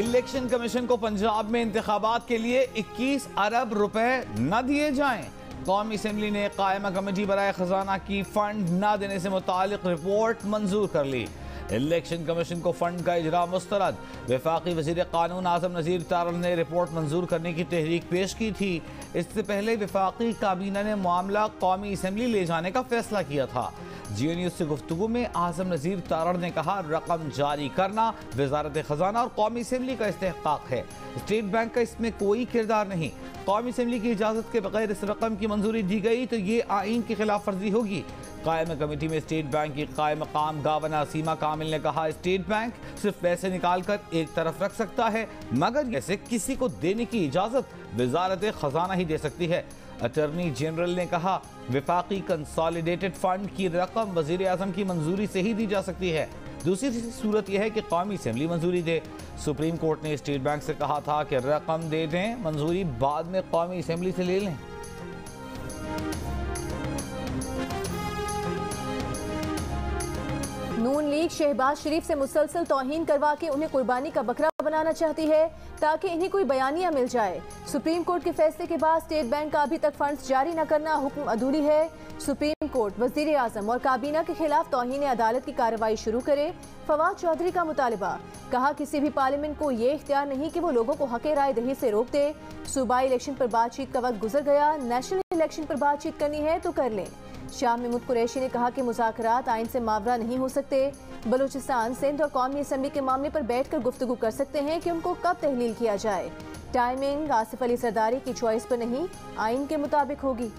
Election commission को पंजाब में इंतखाबात के लिए 21 अरब रुपए न दिए जाएं। कौमी असेंबली ने कायमा कमेटी बराए खजाना की फंड न देने से मुतालिक रिपोर्ट मंजूर कर ली। इलेक्शन कमीशन को फंड का इजरा मुस्तरद। वफाकी वजीर कानून आजम नज़ीर तारड़ ने रिपोर्ट मंजूर करने की तहरीक पेश की थी। इससे पहले वफाकी काबीना ने मामला कौमी असेंबली ले जाने का फैसला किया था। जियो न्यूज़ से गुफ्तगू में आजम नज़ीर तारड़ ने कहा, रकम जारी करना वजारत खजाना और कौमी असेंबली का इस्तेहकाक है। स्टेट बैंक का इसमें कोई किरदार नहीं। कौमी असेंबली की इजाज़त के बगैर इस रकम की मंजूरी दी गई तो ये आइन की खिलाफ वर्जी होगी। कायम कमेटी में स्टेट बैंक की कायम मकाम गावना सीमा कामिल ने कहा, स्टेट बैंक सिर्फ पैसे निकाल कर एक तरफ रख सकता है, मगर ऐसे किसी को देने की इजाज़त वजारत खजाना ही दे सकती है। अटर्नी जनरल ने कहा, वफाकी कंसोलिडेटेड फंड की रकम वजीर आजम की मंजूरी से ही दी जा सकती है। दूसरी सूरत यह है कि कौमी असेंबली मंजूरी दे। सुप्रीम कोर्ट ने स्टेट बैंक से कहा था कि रकम दे दें, मंजूरी बाद में कौमी असेंबली से ले लें। नून लीग शहबाज शरीफ से मुसलसल तौहीन करवा के उन्हें कुर्बानी का बकरा बनाना चाहती है ताकि इन्हें कोई बयानिया मिल जाए। सुप्रीम कोर्ट के फैसले के बाद स्टेट बैंक का अभी तक फंड्स जारी न करना हुक्म अधूरी है। सुप्रीम कोर्ट वजीर आजम और काबीना के खिलाफ तौहीन अदालत की कार्रवाई शुरू करे। फवाद चौधरी का मुतालबा। कहा, किसी भी पार्लियामेंट को ये इख्तियार नहीं कि वो लोगों को हक राय दही से रोक दे। सूबाई इलेक्शन पर बातचीत का वक्त गुजर गया, नेशनल इलेक्शन पर बातचीत करनी है तो कर लें। शाह महमूद कुरैशी ने कहा कि मुज़ाकरात आइन से मावरा नहीं हो सकते। बलूचिस्तान, सिंध और कौमी असेंबली के मामले पर बैठकर गुफ्तगू कर सकते हैं कि उनको कब तहलील किया जाए। टाइमिंग आसिफ अली सरदारी की चॉइस पर नहीं, आइन के मुताबिक होगी।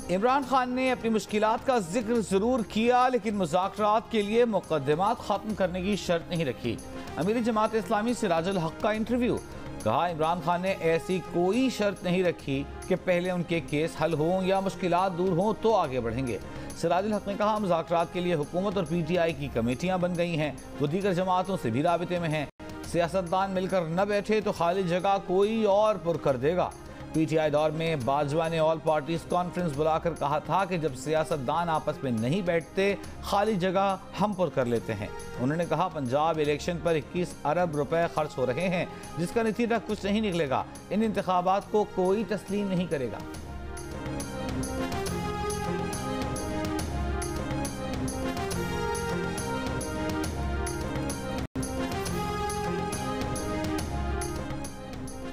इमरान खान ने अपनी मुश्किलात का जिक्र जरूर किया, लेकिन मुज़ाकरात के लिए मुकदमात खत्म करने की शर्त नहीं रखी। अमीर जमात इस्लामी सिराजुल हक का इंटरव्यू। कहा, इमरान खान ने ऐसी कोई शर्त नहीं रखी कि पहले उनके केस हल हों या मुश्किलात दूर हों तो आगे बढ़ेंगे। सिराजुल हक ने कहा, मुज़ाकरात के लिए हुकूमत और PTI की कमेटियां बन गई हैं, वो दीगर जमातों से भी राबिते में हैं। सियासतदान मिलकर न बैठे तो खाली जगह कोई और पुर कर देगा। PTI दौर में बाजवा ने ऑल पार्टीज कॉन्फ्रेंस बुलाकर कहा था कि जब सियासतदान आपस में नहीं बैठते, खाली जगह हम पुर कर लेते हैं। उन्होंने कहा, पंजाब इलेक्शन पर 21 अरब रुपए खर्च हो रहे हैं, जिसका नतीजा कुछ नहीं निकलेगा। इन इंतखाबात को कोई तस्लीम नहीं करेगा।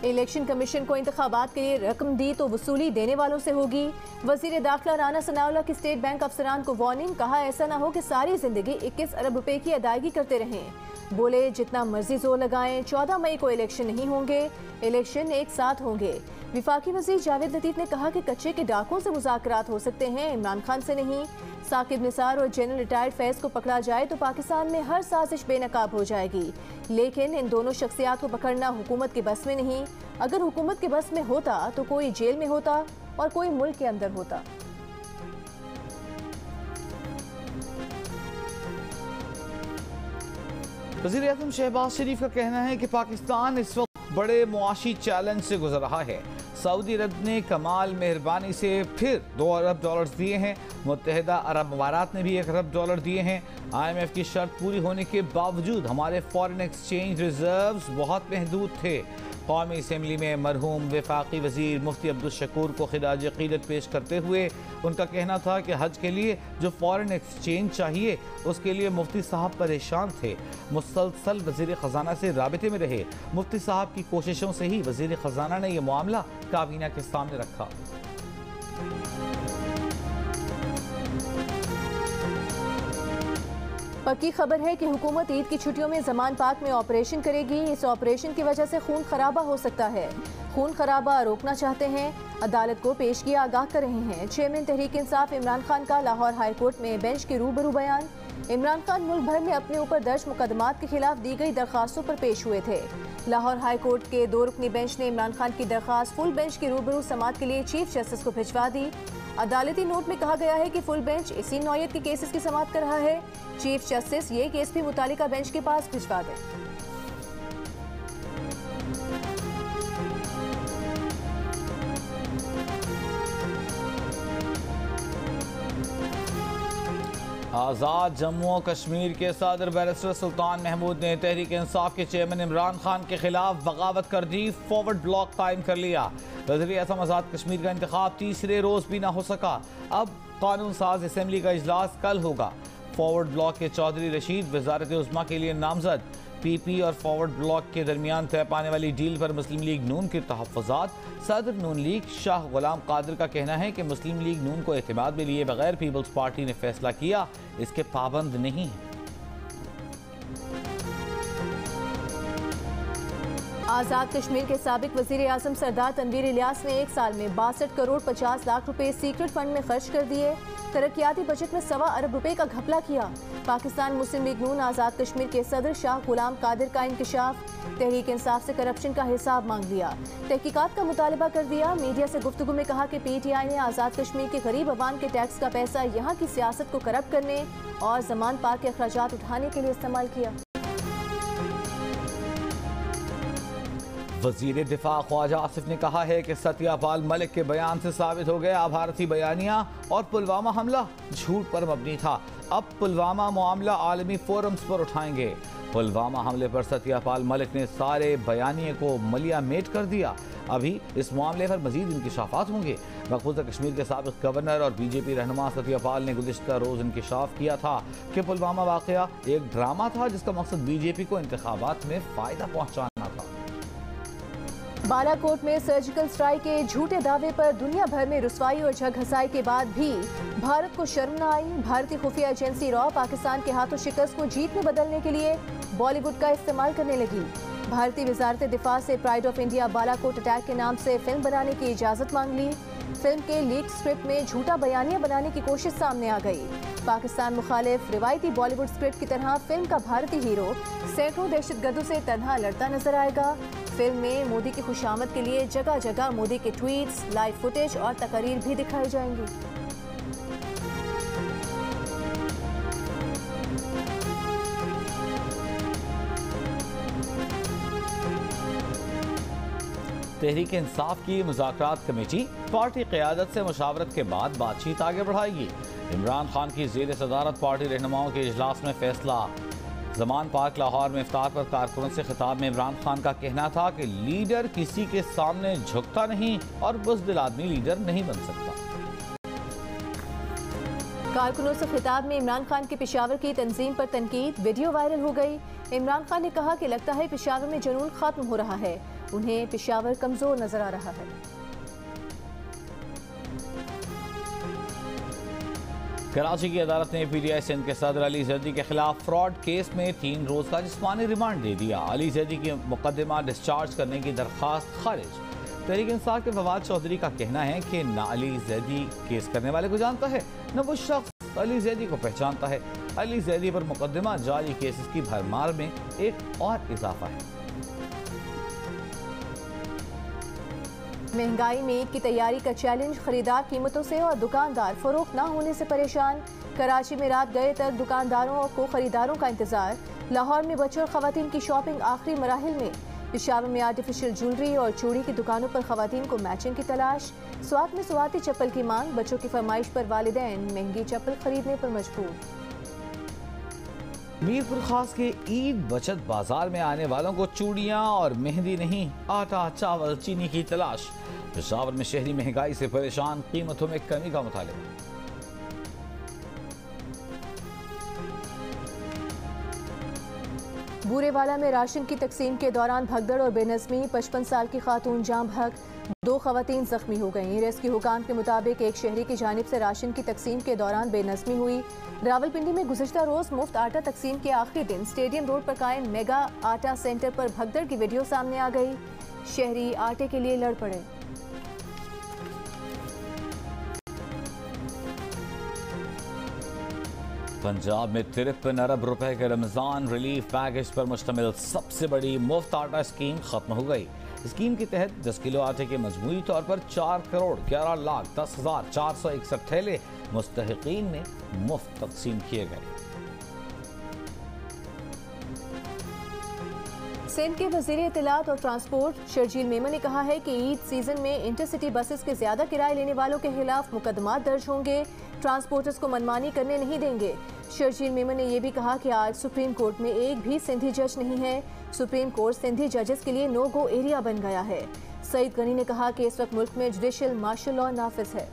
इलेक्शन कमीशन को इंतखाबात के लिए रकम दी तो वसूली देने वालों से होगी। वजीर दाखिला राना सनाउल्लाह की स्टेट बैंक अफसरान को वार्निंग। कहा, ऐसा ना हो कि सारी जिंदगी 21 अरब रुपए की अदायगी करते रहें। बोले, जितना मर्जी जोर लगाएं, 14 मई को इलेक्शन नहीं होंगे, इलेक्शन एक साथ होंगे। विफाकी वजीर जावेद लतीफ ने कहा कि कच्चे के डाकों से मुज़ाकरात हो सकते हैं, इमरान खान से नहीं। साकिब निसार और जनरल रिटायर्ड फैज़ को पकड़ा जाए तो पाकिस्तान में हर साजिश बेनकाब हो जाएगी, लेकिन इन दोनों शख्सियात को पकड़ना हुकूमत के बस में नहीं। अगर हुकूमत के बस में होता तो कोई जेल में होता और कोई मुल्क के अंदर होता। वज़ीर आज़म शहबाज शरीफ का कहना है कि पाकिस्तान इस वक्त बड़े मुआशी चैलेंज से गुजर रहा है। सऊदी अरब ने कमाल मेहरबानी से फिर $2 अरब दिए हैं। मुत्तहिदा अरब अमारात ने भी $1 अरब दिए हैं। IMF की शर्त पूरी होने के बावजूद हमारे फॉरेन एक्सचेंज रिजर्व्स बहुत महदूद थे। कौमी असेंबली में मरहूम वफाकी वजीर मुफ्ती अब्दुल शकूर को खिराज अक़ीदत पेश करते हुए उनका कहना था कि हज के लिए जो फॉरेन एक्सचेंज चाहिए उसके लिए मुफ्ती साहब परेशान थे। मुसलसल वजीर ख़जाना से राबिते में रहे। मुफ्ती साहब की कोशिशों से ही वजीर ख़जाना ने यह मामला काबीना के सामने रखा। पक्की खबर है कि हुकूमत ईद की छुट्टियों में ज़मान पाक में ऑपरेशन करेगी। इस ऑपरेशन की वजह से खून खराबा हो सकता है। खून खराबा रोकना चाहते हैं, अदालत को पेश किया आगाह कर रहे हैं। चेयरमैन तहरीक इंसाफ इमरान खान का लाहौर हाई कोर्ट में बेंच के रूबरू बयान। इमरान खान मुल्क भर में अपने ऊपर दर्ज मुकदमात के खिलाफ दी गई दरखास्तों पर पेश हुए थे। लाहौर हाई कोर्ट के 2 रुकनी बेंच ने इमरान खान की दरखास्त फुल बेंच के रूबरू समाअत के लिए चीफ जस्टिस को भिजवा दी। अदालती नोट में कहा गया है कि फुल बेंच इसी नौयत के केसेस की समाअत कर रहा है। चीफ जस्टिस ये केस भी मुतालिका बेंच के पास भिजवा दें। आज़ाद जम्मू और कश्मीर के सदर बैरिस्टर सुल्तान महमूद ने तहरीक इंसाफ के चेयरमैन इमरान खान के खिलाफ बगावत कर दी, फॉरवर्ड ब्लॉक कायम कर लिया। वज़ीर-ए-आज़म आज़ाद कश्मीर का इंतखाब तीसरे रोज भी ना हो सका। अब कानून साज असम्बली का इजलास कल होगा। फॉरवर्ड ब्लॉक के चौधरी रशीद वजारत उज़्मा के लिए नामजद। पीपी और फॉरवर्ड ब्लॉक के दरमियान तय पाने वाली डील पर मुस्लिम लीग नून के तहफ़्फ़ुज़ात। सदर नून लीग शाह गुलाम कादिर का कहना है कि मुस्लिम लीग नून को एतमाद में लिए बगैर पीपल्स पार्टी ने फैसला किया, इसके पाबंद नहीं है। आज़ाद कश्मीर के साबिक वज़ीर आज़म सरदार तनवीर इलियास ने एक साल में 62 करोड़ 50 लाख रुपए सीक्रेट फंड में खर्च कर दिए। तरक्याती बजट में 1.25 अरब रुपए का घपला किया। पाकिस्तान मुस्लिम लीग नून आज़ाद कश्मीर के सदर शाह गुलाम कादिर का इंकशाफ। तहरीक इंसाफ से करप्शन का हिसाब मांग लिया, तहकीकात का मुतालबा कर दिया। मीडिया से गुफ्तगू में कहा कि PTI ने आज़ाद कश्मीर के गरीब अवाम के टैक्स का पैसा यहाँ की सियासत को करप्ट करने और ज़मान पाक के अखराजात उठाने के लिए इस्तेमाल किया। वज़ीर दिफा ख्वाजा आसिफ ने कहा है कि सत्यपाल मलिक के बयान से साबित हो गया भारतीय बयानिया और पुलवामा हमला झूठ पर मबनी था। अब पुलवामा मामला आलमी फोरम्स पर उठाएंगे। पुलवामा हमले पर सत्यपाल मलिक ने सारे बयानिए को मलिया मेट कर दिया। अभी इस मामले पर मजीद इंकशाफात होंगे। मकबूजा कश्मीर के साबिक गवर्नर और BJP रहनुमा सत्यपाल ने गुज़िश्ता रोज़ इंकशाफ किया था कि पुलवामा वाक़या एक ड्रामा था जिसका मकसद BJP को इंतखाबात में फ़ायदा पहुँचाना था। बालाकोट में सर्जिकल स्ट्राइक के झूठे दावे पर दुनिया भर में रुसवाई और झगहसाई के बाद भी भारत को शर्म न आई। भारतीय खुफिया एजेंसी रॉ पाकिस्तान के हाथों शिकस्त को जीत में बदलने के लिए बॉलीवुड का इस्तेमाल करने लगी। भारतीय वजारत दिफा से pride of India Balakot attack के नाम से फिल्म बनाने की इजाज़त मांग ली। फिल्म के लीक स्क्रिप्ट में झूठा बयानिया बनाने की कोशिश सामने आ गई। पाकिस्तान मुखालिफ रिवायती बॉलीवुड स्क्रिप्ट की तरह फिल्म का भारतीय हीरो सैकड़ों दहशतगर्दों से तन्हा लड़ता नजर आएगा। फिल्म में मोदी की खुशामद के लिए जगह जगह मोदी के ट्वीट्स, लाइव फुटेज और तकरीर भी दिखाई जाएंगी। तहरीक इंसाफ की मुज़ाकरात कमेटी पार्टी क़यादत से मुशावरत के बाद बातचीत आगे बढ़ाएगी। इमरान खान की ज़ेर सदारत पार्टी रहनुमाओं के इजलास में फैसला। ज़मान पार्क लाहौर में इफ्तार पर कारकुनों से खिताब में इमरान खान का कहना था कि लीडर किसी के सामने झुकता नहीं और बुज़दिल आदमी लीडर नहीं बन सकता। कारकुनों से खिताब में इमरान खान के पेशावर की तंजीम पर तनकीद वीडियो वायरल हो गई। इमरान खान ने कहा कि लगता है पेशावर में जुनून खत्म हो रहा है, उन्हें पेशावर कमजोर नजर आ रहा है। कराची की अदालत ने PTI सिंध के सदर अली जैदी के खिलाफ फ्रॉड केस में 3 रोज का जिस्मानी रिमांड दे दिया। अली जैदी की मुकदमा डिस्चार्ज करने की दरख्वास्त खारिज। तहरीक इंसाफ के फवाद चौधरी का कहना है कि न अली जैदी केस करने वाले को जानता है, न वो शख्स अली जैदी को पहचानता है। अली जैदी पर मुकदमा जारी केसेस की भरमार में एक और इजाफा है। महंगाई में ईद की तैयारी का चैलेंज, खरीदार कीमतों से और दुकानदार फरोख्त ना होने से परेशान। कराची में रात गए तक दुकानदारों को खरीदारों का इंतजार। लाहौर में बच्चों और खवातीन की शॉपिंग आखिरी मराहिल में। पेशावर में आर्टिफिशियल ज्वेलरी और चूड़ी की दुकानों पर खवातीन को मैचिंग की तलाश। स्वात में स्वाती चप्पल की मांग, बच्चों की फरमाइश पर वालिदैन महंगी चप्पल खरीदने पर मजबूर। मीरपुर खास के ईद बचत बाजार में आने वालों को चूड़ियां और मेहंदी नहीं, आटा, चावल, चीनी की तलाश। पेशावर में शहरी महंगाई से परेशान, कीमतों में कमी का मुतालिबा। बूरेवाला में राशन की तकसीम के दौरान भगदड़ और बेनज़मी, 55 साल की खातून जाम भग, 2 खवातीन जख्मी हो गईं। रेस्क्यू हुकाम के मुताबिक एक शहरी की जानिब से राशन की तकसीम के दौरान बेनज़मी हुई। रावलपिंडी में गुज़िश्ता रोज़ मुफ्त आटा तकसीम के आखिरी दिन स्टेडियम रोड पर कायम मेगा आटा सेंटर पर भगदड़ की वीडियो सामने आ गई। शहरी आटे के लिए लड़ पड़े। पंजाब में 53 अरब रुपए के रमजान रिलीफ पैकेज पर मुश्तमिल सबसे बड़ी मुफ्त आटा स्कीम खत्म हो गई। स्कीम के तहत 10 किलो आटे के मजमूई तौर पर 4 करोड़ 11 लाख 10,461 थैले मुस्तहिकीन में मुफ्त तकसीम किए गए। सिंध के वज़ीर इत्तलात और ट्रांसपोर्ट शर्जील मेमन ने कहा है कि ईद सीजन में इंटरसिटी बसेस के ज्यादा किराए लेने वालों के खिलाफ मुकदमा दर्ज होंगे। ट्रांसपोर्टर्स को मनमानी करने नहीं देंगे। शर्जील मेमन ने यह भी कहा कि आज सुप्रीम कोर्ट में एक भी सिंधी जज नहीं है। सुप्रीम कोर्ट सिंधी जजेस के लिए नो गो एरिया बन गया है। सईद गनी ने कहा कि इस वक्त मुल्क में जुडिशल मार्शल लॉ नाफिज है।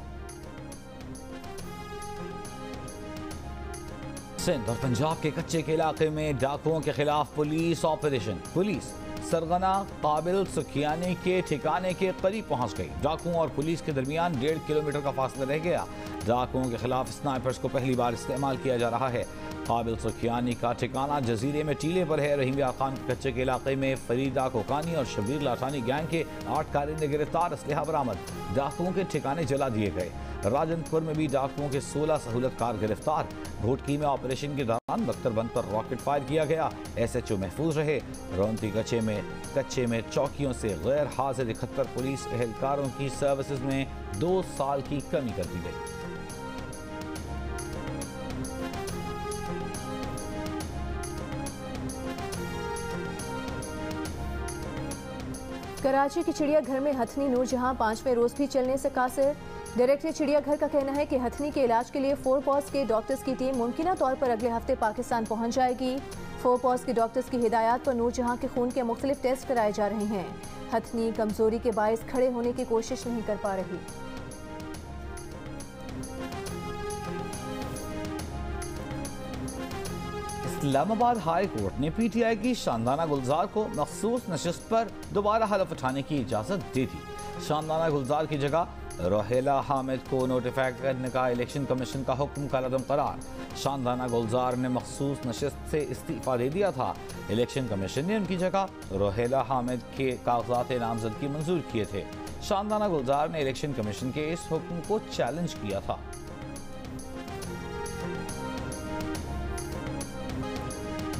सिंध और पंजाब के कच्चे के इलाके में डाकुओं के खिलाफ पुलिस ऑपरेशन। पुलिस सरगना काबिल सुखियानी के ठिकाने के करीब पहुंच गई। डाकुओं और पुलिस के दरमियान 1.5 किलोमीटर का फासला रह गया। डाकुओं के खिलाफ स्नाइपर्स को पहली बार इस्तेमाल किया जा रहा है। काबिल सुखियानी का ठिकाना जजीरे में टीले पर है। रहीम यार खान के कच्चे के इलाके में फरीदा कोकानी और शबीर लासानी गैंग के 8 कारिंदे गिरफ्तार, असलहा बरामद। डाकुओं के ठिकाने जला दिए गए। राजनपुर में भी डाकुओं के 16 सहूलतकार गिरफ्तार। घोटकी में ऑपरेशन के दौरान बख्तरबंद पर रॉकेट फायर किया गया। SHO महफूज रहे। रौनती कच्चे में चौकियों से गैर हाजिर 71 पुलिस एहलकारों की सर्विसेज में 2 साल की कमी कर दी गई। कराची के चिड़ियाघर में हथनी नूरजहां 5वें रोज भी चलने से कासिर। डायरेक्टर चिड़ियाघर का कहना है कि हथनी के इलाज के लिए 4 पॉज के डॉक्टर्स की टीम मुमकिन तौर पर अगले हफ्ते पाकिस्तान पहुंच जाएगी। 4 पॉज के डॉक्टर्स की हिदायत पर नूरजहां के खून के मुख्तलिफ टेस्ट कराए जा रहे हैं। हथनी कमजोरी के बायस खड़े होने की कोशिश नहीं कर पा रही। इस्लामाबाद हाई कोर्ट ने PTI की शानदाना गुलजार को मखसूस नशिस्त पर दोबारा हलफ उठाने की इजाज़त दे दी। शानदाना गुलजार की जगह रोहेला हामिद को नोटिफाई करने का इलेक्शन कमीशन का हुक्म कलअदम करार। शानदाना गुलजार ने मखसूस नशिस्त से इस्तीफा दे दिया था। इलेक्शन कमीशन ने उनकी जगह रोहेला हामिद के कागजात नामजदगी मंजूर किए थे। शानदाना गुलजार ने इलेक्शन कमीशन के इस हुक्म को चैलेंज किया था।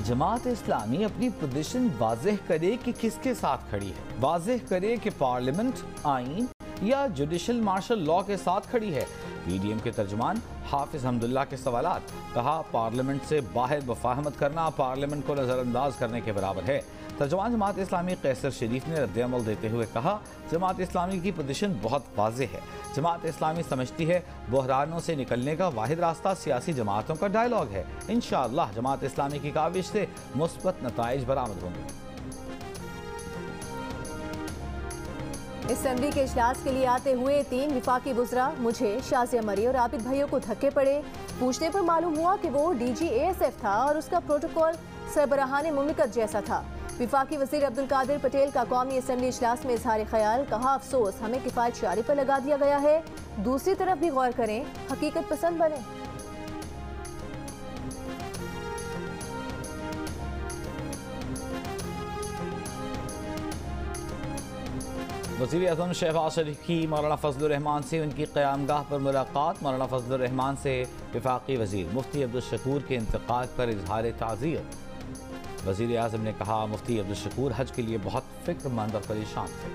जमात इस्लामी अपनी पोजीशन वाज़ेह करे कि किसके साथ खड़ी है। वाज़ेह करे कि पार्लियामेंट, आईन या जुडिशल मार्शल लॉ के साथ खड़ी है। PDM के तर्जुमान हाफिज हमदुल्ला के सवालात। कहा, पार्लियामेंट से बाहर मुफाहमत करना पार्लियामेंट को नज़रअंदाज करने के बराबर है। तर्जुमान जमात इस्लामी कैसर शरीफ ने रद्द-ए-अमल देते हुए कहा, जमात इस्लामी की पोजीशन बहुत वाज़ेह है। जमात इस्लामी समझती है बहरानों से निकलने का वाहिद रास्ता सियासी जमातों का डायलॉग है। इंशाअल्लाह जमात इस्लामी की काविश से मुस्बत नताइज बरामद होंगे। असेंबली के इजलास के लिए आते हुए 3 विफाकी वुज़रा मुझे, शाज़िया मरी और आबिद भैया को धक्के पड़े। पूछने पर मालूम हुआ कि वो DG ASF था और उसका प्रोटोकॉल सरबराहाने मुमलिकत जैसा था। विफाकी वज़ीर अब्दुल कादिर पटेल का कौमी असेंबली इजलास में इजहार ख्याल। कहा, अफसोस हमें किफ़ायत शारी पर लगा दिया गया है। दूसरी तरफ भी गौर करें, हकीकत पसंद बने। वज़ीर आज़म शहबाज शरीफ की मौलाना फजलुर रहमान से उनकी क़यामगाह पर मुलाकात। मौलाना फजलुर रहमान से वफाकी वज़ीर मुफ्ती अब्दुल शकूर के इंतकाल पर इजहार ताज़ियत। वज़ीर आज़म ने कहा, मुफ्ती अब्दुल शकूर हज के लिए बहुत फ़िक्रमंद और परेशान थे।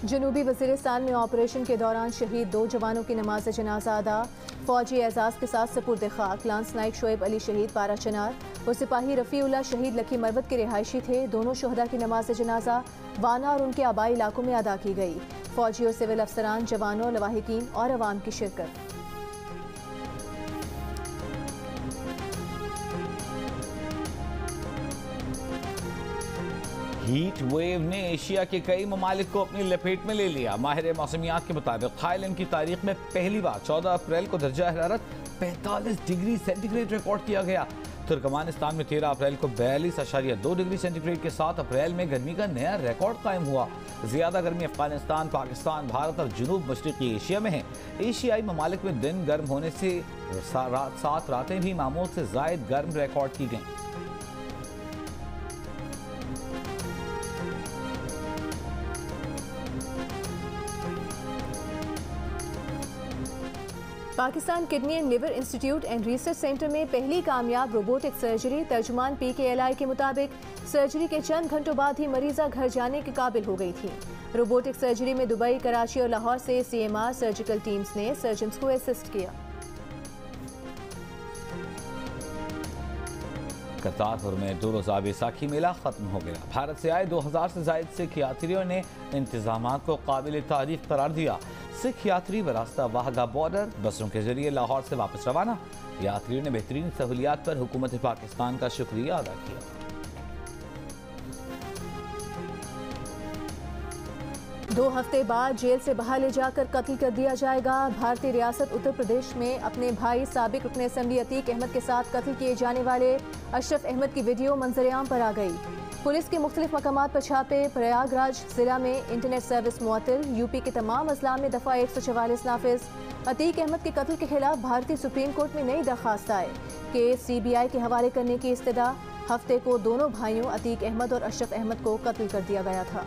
जनूबी वज़ीरिस्तान में ऑपरेशन के दौरान शहीद 2 जवानों की नमाज जनाजा अदा। फौजी एजाज के साथ सपुर्द खाक। लांस नाइक शोएब अली शहीद पारा चनार और सिपाही रफ़ीउल्लाह शहीद लखी मरवत के रिहायशी थे। दोनों शहदा की नमाज जनाजा वाना और उनके आबाई इलाकों में अदा की गई। फौजी और सिविल अफसरान, जवानों, लवाहिकीन और अवाम की शिरकत। हीट वेव ने एशिया के कई ममालिक को अपनी लपेट में ले लिया। माहिर मौसमियात के मुताबिक थाईलैंड की तारीख में पहली बार 14 अप्रैल को दर्जा हरारत 45 डिग्री सेंटीग्रेड रिकॉर्ड किया गया। तुर्कमानिस्तान में 13 अप्रैल को 42.2 डिग्री सेंटीग्रेड के साथ अप्रैल में गर्मी का नया रिकॉर्ड कायम हुआ। ज्यादा गर्मी अफगानिस्तान, पाकिस्तान, भारत और जनूब मशरकी एशिया में है। एशियाई ममालिक में दिन गर्म होने से 7 रातें भी मामूल से जायद गर्म रिकॉर्ड की गईं। Pakistan kidney and liver institute and research centre में पहली कामयाब रोबोटिक सर्जरी। तर्जुमान PKLI के मुताबिक सर्जरी के चंद घंटों बाद ही मरीजा घर जाने के काबिल हो गई थी। रोबोटिक सर्जरी में दुबई, कराची और लाहौर से CMR सर्जिकल टीम्स ने सर्जन्स को असिस्ट किया। करतारपुर में 2 रोज़ा बैसाखी मेला खत्म हो गया। भारत से आए 2000 से जायद सिख यात्रियों ने इंतजाम को काबिल तारीफ करार दिया। सिख यात्री बरास्ता वाहगा बॉर्डर बसों के जरिए लाहौर से वापस रवाना। यात्रियों ने बेहतरीन सहूलियात पर हुकूमत पाकिस्तान का शुक्रिया अदा किया। दो हफ्ते बाद जेल से बाहर ले जाकर कत्ल कर दिया जाएगा। भारतीय रियासत उत्तर प्रदेश में अपने भाई साबिक रुकन असेंबली अतीक अहमद के साथ कत्ल किए जाने वाले अशरफ अहमद की वीडियो मंजरेआम पर आ गई। पुलिस के मुख्तलिफ मकामात पर छापे। प्रयागराज जिला में इंटरनेट सर्विस मुअत्तल। यूपी के तमाम अजला में दफ़ा 144 नाफिज। अतीक अहमद के कत्ल के खिलाफ भारतीय सुप्रीम कोर्ट में नई दरखास्त आए। केस CBI के हवाले करने की इस्तदा। हफ्ते को दोनों भाइयों अतीक अहमद और अशरफ अहमद को कत्ल कर दिया गया था।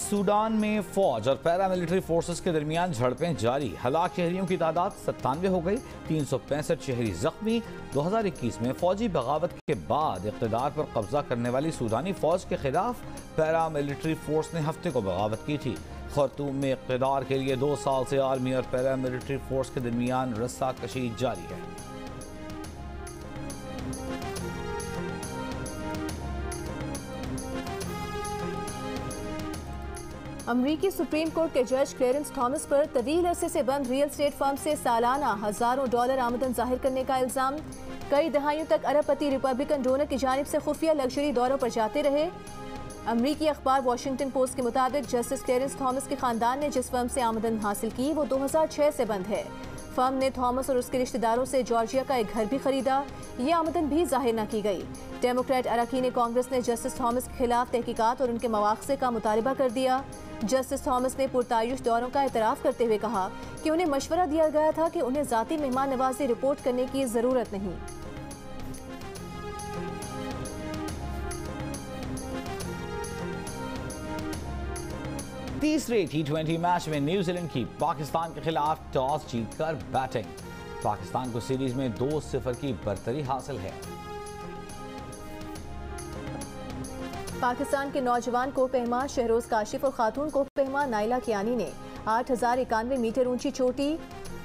सूडान में फौज और पैरामिलिट्री फोर्सेस के दरमियान झड़पें जारी। हलाक शहरियों की तादाद 97 हो गई। 365 शहरी जख्मी। 2021 में फौजी बगावत के बाद इक़्तिदार पर कब्जा करने वाली सूडानी फौज के खिलाफ पैरामिलिट्री फोर्स ने हफ्ते को बगावत की थी। खर्तूम में इक़्तिदार के लिए 2 साल से आर्मी और पैरामिलिट्री फोर्स के दरमियान रस्साकशी जारी है। अमरीकी सुप्रीम कोर्ट के जज क्लेरेंस थॉमस पर तवील अरसे से बंद रियल एस्टेट फर्म से सालाना हजारों डॉलर आमदन जाहिर करने का इल्जाम। कई दहाइयों तक अरबपति रिपब्लिकन डोनर की जानिब से खुफिया लग्जरी दौरों पर जाते रहे। अमरीकी अखबार वॉशिंगटन पोस्ट के मुताबिक जस्टिस क्लेरेंस थॉमस के खानदान ने जिस फर्म से आमदन हासिल की वो 2006 से बंद है। फर्म ने थॉमस और उसके रिश्तेदारों से जॉर्जिया का एक घर भी खरीदा। ये आमदन भी जाहिर न की गई। डेमोक्रेट अरकान कांग्रेस ने जस्टिस थॉमस के खिलाफ तहकीकात और उनके मवाक़से का मुतालबा कर दिया। जस्टिस थॉमस ने पुरतायुश दौरों का एतराफ़ करते हुए कहा कि उन्हें मशवरा दिया गया था कि उन्हें ज़ाती मेहमान नवाजी रिपोर्ट करने की ज़रूरत नहीं। तीसरे T20 मैच में न्यूजीलैंड की पाकिस्तान के खिलाफ टॉस जीतकर बैटिंग। पाकिस्तान को सीरीज में 2-0 की बरतरी हासिल है। पाकिस्तान के नौजवान कोपहमा शहरोज काशिफ और खातून कोपहमा नाइला कियानी ने 8091 मीटर ऊंची चोटी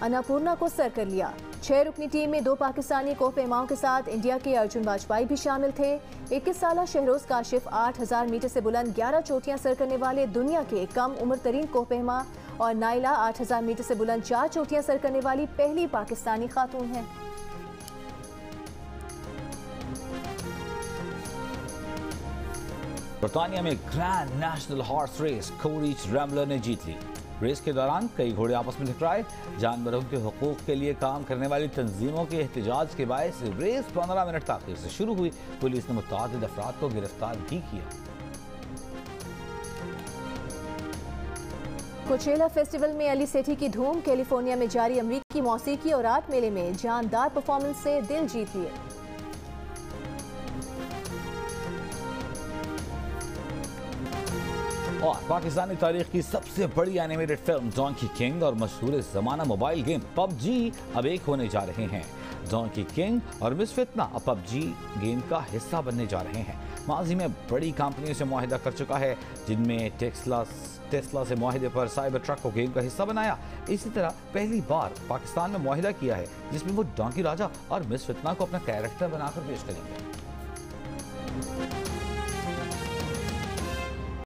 अन्नपूर्णा को सर कर लिया। 6 रुकनी टीम में 2 पाकिस्तानी कोपहमाओं के साथ इंडिया के अर्जुन वाजपेयी भी शामिल थे। 21 साला शहरोज काशिफ 8000 मीटर से बुलंद 11 चोटियां सर करने वाले दुनिया के कम उम्र तरीन कोपहमा और नाइला 8000 मीटर से बुलंद 4 चोटियां सर करने वाली पहली पाकिस्तानी खातून हैं। बरतानिया में Grand National horse race Korich Rambler ने जीत ली। रेस के दौरान कई घोड़े आपस में टकराए। जानवरों के हुकूक के लिए काम करने वाली तंजीमों के एहतजाज के बायस रेस 15 मिनट ताख़ीर से शुरू हुई। पुलिस ने मुतअद्दिद अफराद को गिरफ्तार भी किया। कोचेला फेस्टिवल में अली सेठी की धूम। कैलिफोर्निया में जारी अमरीकी मौसीकी और आर्ट मेले में जानदार परफॉर्मेंस से दिल जीत लिए। और पाकिस्तानी तारीख की सबसे बड़ी एनिमेटेड फिल्म डोंकी किंग और मशहूर ज़माना मोबाइल गेम PUBG अब एक होने जा रहे हैं। डोंकी किंग और मिस फितना अब PUBG गेम का हिस्सा बनने जा रहे हैं। माजी में बड़ी कंपनियों से मुआहिदा कर चुका है, जिनमें टेस्ला से मुआहिदे पर साइबर ट्रक को गेम का हिस्सा बनाया। इसी तरह पहली बार पाकिस्तान में मुआहिदा किया है जिसमें वो डोंकी राजा और मिस फितना को अपना कैरेक्टर बनाकर पेश करेंगे।